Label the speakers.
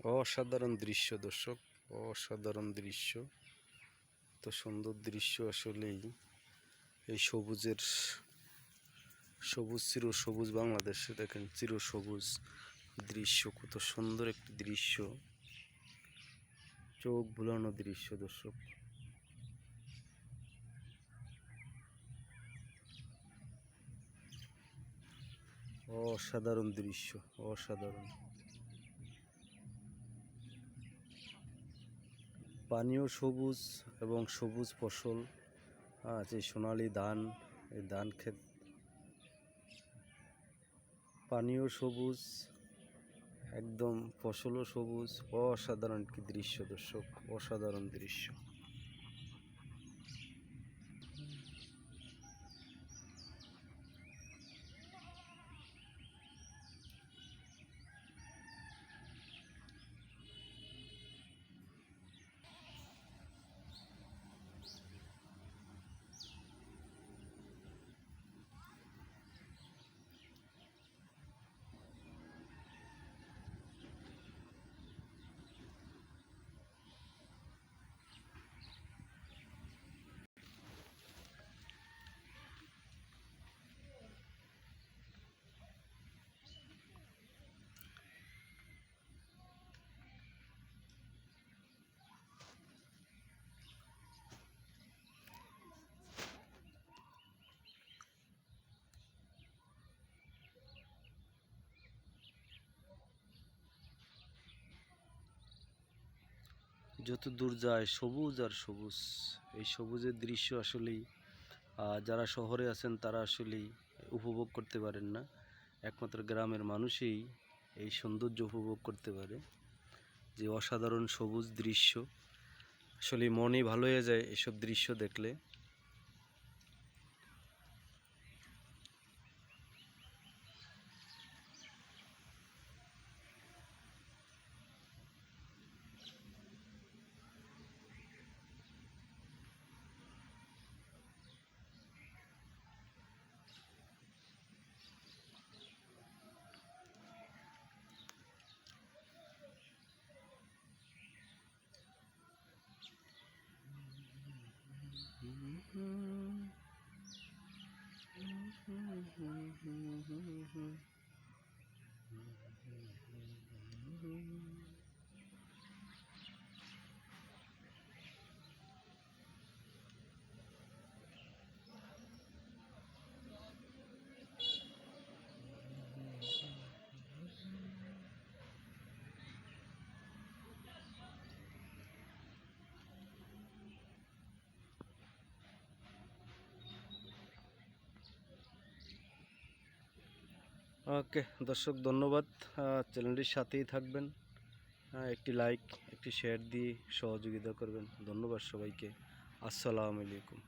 Speaker 1: অসাধারণ দৃশ্য দর্শক, অসাধারণ দৃশ্য। তো সুন্দর দৃশ্য আসলেই এই সবুজ চির সবুজ বাংলাদেশে দেখেন, চির সবুজ দৃশ্য, কত সুন্দর একটি দৃশ্য, চোখ ভুলানো দৃশ্য দর্শক। অসাধারণ দৃশ্য, অসাধারণ। পানীয় সবুজ এবং সবুজ ফসল, যে সোনালী ধান, এই ধান ক্ষেত, পানীয় সবুজ, একদম ফসলও সবুজ। অসাধারণ একটি দৃশ্য দর্শক, অসাধারণ দৃশ্য। যত দূর যায় সবুজ আর সবুজ। এই সবুজের দৃশ্য আসলেই যারা শহরে আছেন তারা আসলেই উপভোগ করতে পারেন না, একমাত্র গ্রামের মানুষই এই সৌন্দর্য উপভোগ করতে পারে। যে অসাধারণ সবুজ দৃশ্য, আসলে মনই ভালো হয়ে যায় এসব দৃশ্য দেখলে। ওকে দর্শক, ধন্যবাদ। চ্যানেলটির সাথেই থাকবেন, একটি লাইক, একটি শেয়ার দিয়ে সহযোগিতা করবেন। ধন্যবাদ সবাইকে। আসসালামু আলাইকুম।